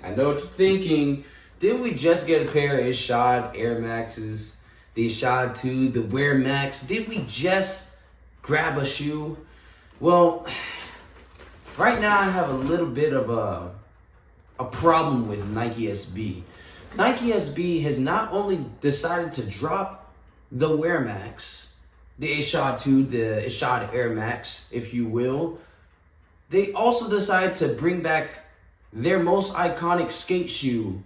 thinking. Didn't we just get a pair of Shod Air Maxes? The Shod 2, the Wear Max. Did we just grab a shoe? Well, right now I have a little bit of a problem with NikeSb. NikeSb has not only decided to drop the Wear Max, the Shod 2, the Shod Air Max, if you will, they also decided to bring back their most iconic skate shoe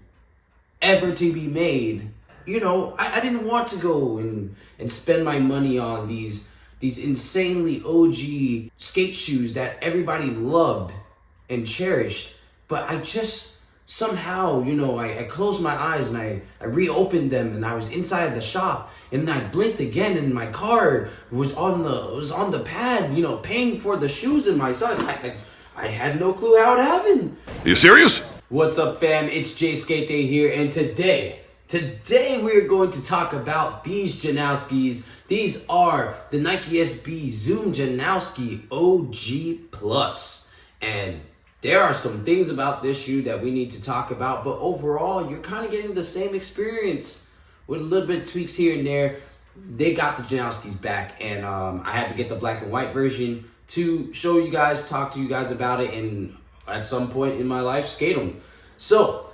ever to be made. You know, I didn't want to go and spend my money on these insanely OG skate shoes that everybody loved and cherished, but I just somehow, you know, I closed my eyes and I reopened them and I was inside the shop and then I blinked again and my card was on the pad, you know, paying for the shoes in my size. I had no clue how it happened. Are you serious? What's up, fam? It's Jay Skate Day here, and today we're going to talk about these Janoskis. These are the NikeSb Zoom Janoski OG Plus, and there are some things about this shoe that we need to talk about, but overall, you're kind of getting the same experience with a little bit of tweaks here and there. They got the Janoskis back, and I had to get the black and white version to show you guys, talk to you guys about it, and at some point in my life, skate them. So,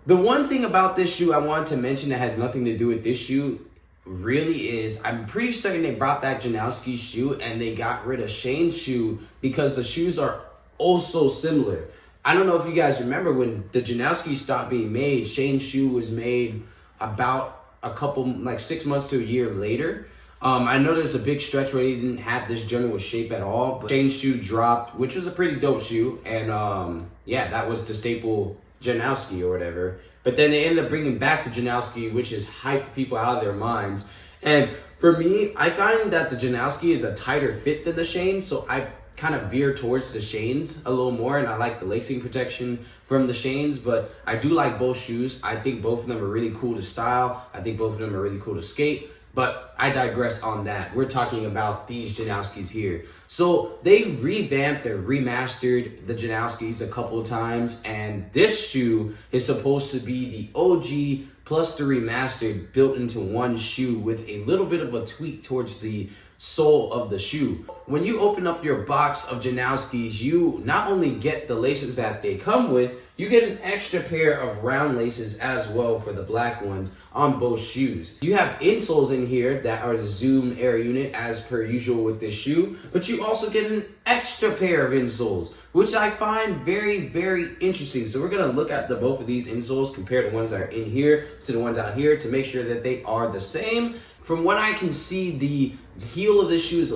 the one thing about this shoe I wanted to mention that has nothing to do with this shoe really is, I'm pretty certain they brought back Janoski's shoe and they got rid of Shane's shoe because the shoes are also similar. I don't know if you guys remember when the Janoski stopped being made, Shane's shoe was made about a couple, like 6 months to a year later. I know there's a big stretch where they didn't have this general shape at all, but Shane's shoe dropped, which was a pretty dope shoe, and yeah, that was the staple Janoski or whatever. But then they ended up bringing back the Janoski, which is hyped people out of their minds. And for me, I find that the Janoski is a tighter fit than the Shane, so I kind of veer towards the Shanes a little more, and I like the lacing protection from the Shanes, but I do like both shoes. I think both of them are really cool to style. I think both of them are really cool to skate. But I digress on that. We're talking about these Janoskis here. So they revamped or remastered the Janoskis a couple of times, and this shoe is supposed to be the OG plus the remastered built into one shoe with a little bit of a tweak towards the sole of the shoe. When you open up your box of Janoskis, you not only get the laces that they come with, you get an extra pair of round laces as well for the black ones on both shoes. You have insoles in here that are the Zoom Air unit as per usual with this shoe, but you also get an extra pair of insoles, which I find very, very interesting. So we're gonna look at both of these insoles, compare the ones that are in here to the ones out here to make sure that they are the same. From what I can see, the heel of this shoe is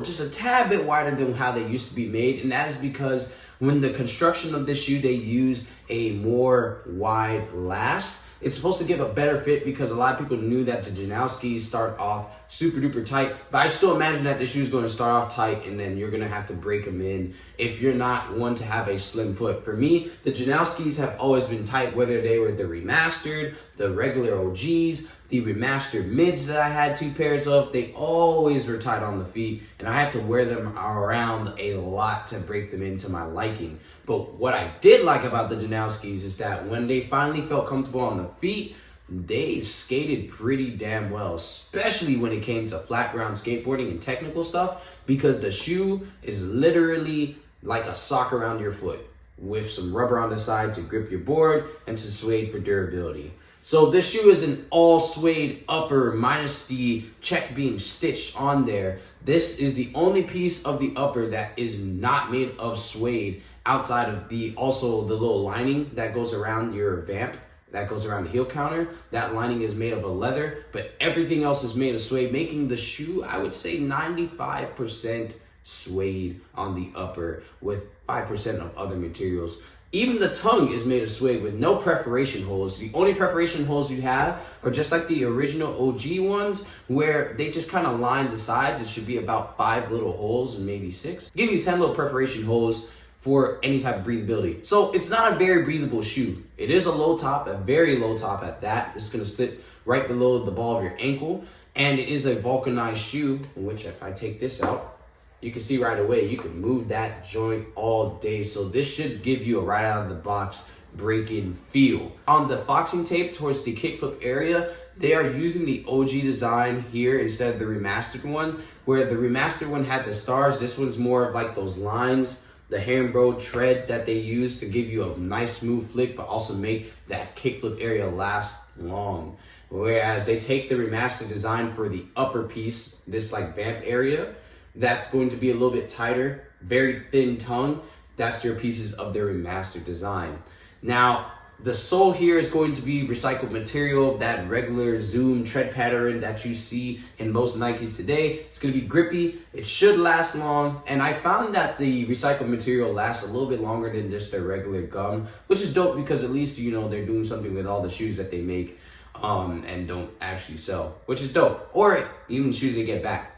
just a tad bit wider than how they used to be made, and that is because when the construction of this shoe, they use a more wide last. It's supposed to give a better fit because a lot of people knew that the Janoskis start off super duper tight, but I still imagine that the shoe is going to start off tight and then you're going to have to break them in if you're not one to have a slim foot. For me, the Janoskis have always been tight, whether they were the remastered, the regular OGs, the remastered mids that I had 2 pairs of, they always were tight on the feet, and I had to wear them around a lot to break them into my liking. But what I did like about the Janoskis is that when they finally felt comfortable on the feet, they skated pretty damn well, especially when it came to flat ground skateboarding and technical stuff, because the shoe is literally like a sock around your foot with some rubber on the side to grip your board and some suede for durability. So this shoe is an all suede upper minus the check being stitched on there. This is the only piece of the upper that is not made of suede outside of the little lining that goes around your vamp, that goes around the heel counter. That lining is made of a leather, but everything else is made of suede, making the shoe, I would say 95% suede on the upper with 5% of other materials. Even the tongue is made of suede with no perforation holes. The only perforation holes you have are just like the original OG ones, where they just kind of line the sides. It should be about 5 little holes and maybe 6. Give you 10 little perforation holes for any type of breathability. So it's not a very breathable shoe. It is a low top, a very low top at that. It's gonna sit right below the ball of your ankle. And it is a vulcanized shoe, which if I take this out, you can see right away, you can move that joint all day. So this should give you a right out of the box break-in feel. On the foxing tape towards the kickflip area, they are using the OG design here instead of the remastered one, where the remastered one had the stars. This one's more of like those lines, the Herringbro tread that they use to give you a nice smooth flick, but also make that kickflip area last long. Whereas they take the remastered design for the upper piece, this like vamp area, that's going to be a little bit tighter, very thin tongue. That's their pieces of their remastered design. Now, the sole here is going to be recycled material, that regular Zoom tread pattern that you see in most Nikes today. It's going to be grippy, it should last long, and I found that the recycled material lasts a little bit longer than just their regular gum, which is dope because at least, you know, they're doing something with all the shoes that they make and don't actually sell, which is dope, or even shoes they get back.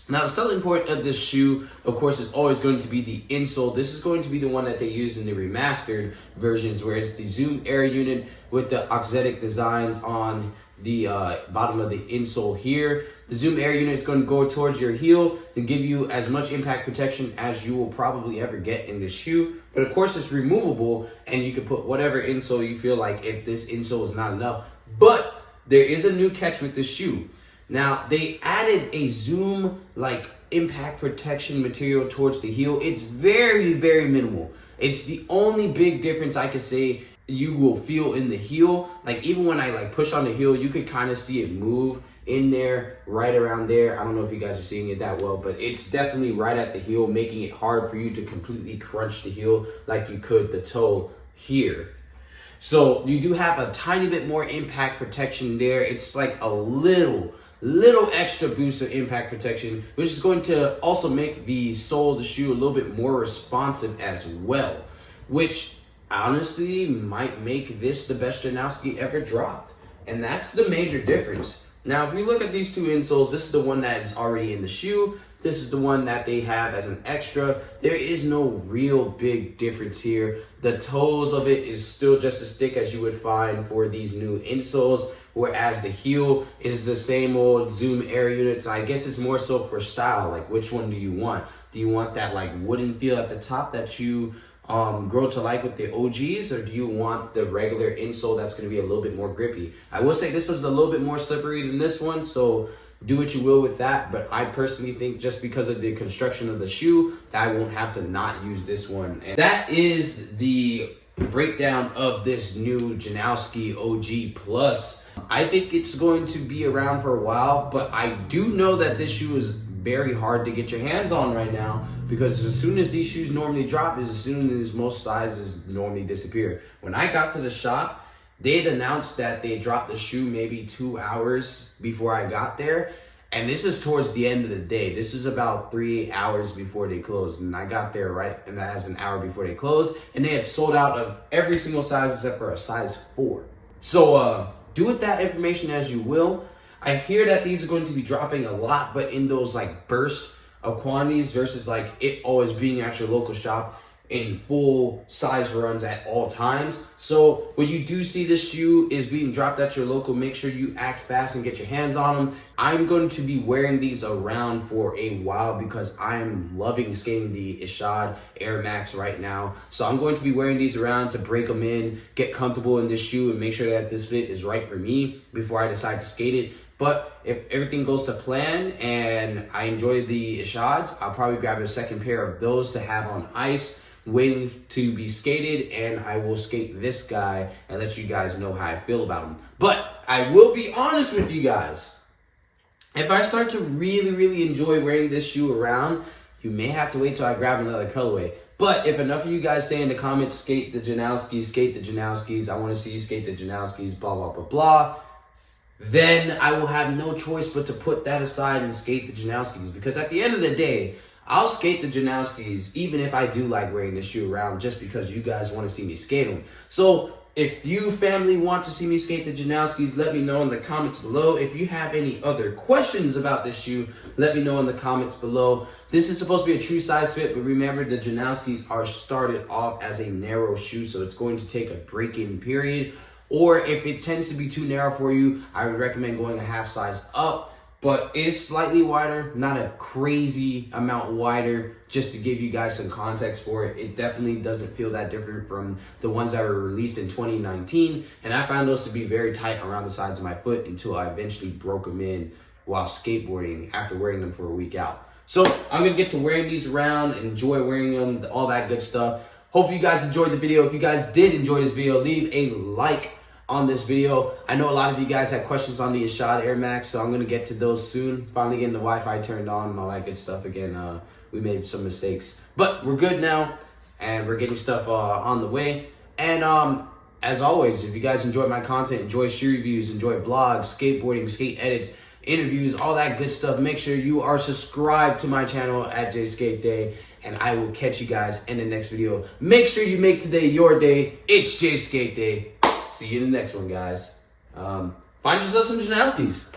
Now, the selling point of this shoe, of course, is always going to be the insole. This is going to be the one that they use in the remastered versions, where it's the Zoom Air unit with the auxetic designs on the bottom of the insole here. The Zoom Air unit is going to go towards your heel and give you as much impact protection as you will probably ever get in this shoe. But of course, it's removable, and you can put whatever insole you feel like if this insole is not enough. But there is a new catch with this shoe. Now, they added a Zoom like impact protection material towards the heel. It's very, very minimal. It's the only big difference I could say you will feel in the heel. Like even when I like push on the heel, you could kind of see it move in there, right around there. I don't know if you guys are seeing it that well, but it's definitely right at the heel, making it hard for you to completely crunch the heel like you could the toe here. So you do have a tiny bit more impact protection there. It's like a little extra boost of impact protection, which is going to also make the sole of the shoe a little bit more responsive as well, which honestly might make this the best Janoski ever dropped. And that's the major difference. Now, if we look at these two insoles, this is the one that is already in the shoe. This is the one that they have as an extra. There is no real big difference here. The toes of it is still just as thick as you would find for these new insoles, whereas the heel is the same old Zoom Air units. I guess it's more so for style. Like, which one do you want? Do you want that like wooden feel at the top that you grow to like with the OGs, or do you want the regular insole that's going to be a little bit more grippy? I will say this one's a little bit more slippery than this one, so do what you will with that. But I personally think just because of the construction of the shoe, that I won't have to not use this one. And that is the breakdown of this new Janoski OG Plus. I think it's going to be around for a while, but I do know that this shoe is very hard to get your hands on right now, because as soon as these shoes normally drop is as soon as most sizes normally disappear. When I got to the shop, they had announced that they dropped the shoe maybe 2 hours before I got there. And this is towards the end of the day. This is about 3 hours before they closed. And I got there right, and that's an hour before they closed. And they had sold out of every single size except for a size 4. So do with that information as you will. I hear that these are going to be dropping a lot, but in those like burst of quantities versus like it always being at your local shop in full size runs at all times. So when you do see this shoe is being dropped at your local, make sure you act fast and get your hands on them. I'm going to be wearing these around for a while because I'm loving skating the Ishod Air Max right now. So I'm going to be wearing these around to break them in, get comfortable in this shoe, and make sure that this fit is right for me before I decide to skate it. But if everything goes to plan and I enjoy the Ishods, I'll probably grab a second pair of those to have on ice, waiting to be skated, and I will skate this guy and let you guys know how I feel about him. But I will be honest with you guys. If I start to really enjoy wearing this shoe around, you may have to wait till I grab another colorway. But if enough of you guys say in the comments, skate the Janoskis, I want to see you skate the Janoskis, blah, blah, blah, blah, then I will have no choice but to put that aside and skate the Janoskis. Because at the end of the day, I'll skate the Janoskis even if I do like wearing this shoe around, just because you guys want to see me skate them. So if you family want to see me skate the Janoskis, let me know in the comments below. If you have any other questions about this shoe, let me know in the comments below. This is supposed to be a true size fit, but remember the Janoskis are started off as a narrow shoe, so it's going to take a break-in period. Or if it tends to be too narrow for you, I would recommend going a half size up. but it's slightly wider, not a crazy amount wider. Just to give you guys some context for it, it definitely doesn't feel that different from the ones that were released in 2019. And I found those to be very tight around the sides of my foot until I eventually broke them in while skateboarding after wearing them for a week out. So I'm gonna get to wearing these around, enjoy wearing them, all that good stuff. Hope you guys enjoyed the video. If you guys did enjoy this video, leave a like on this video. I know a lot of you guys had questions on the Ashad Air Max, so I'm gonna get to those soon. Finally getting the Wi-Fi turned on and all that good stuff again. We made some mistakes, but we're good now, and we're getting stuff on the way. And as always, if you guys enjoy my content, enjoy shoe reviews, enjoy vlogs, skateboarding, skate edits, interviews, all that good stuff, make sure you are subscribed to my channel at JSkateDay, and I will catch you guys in the next video. Make sure you make today your day. It's JSkateDay. See you in the next one, guys. Find yourself some Janoskis.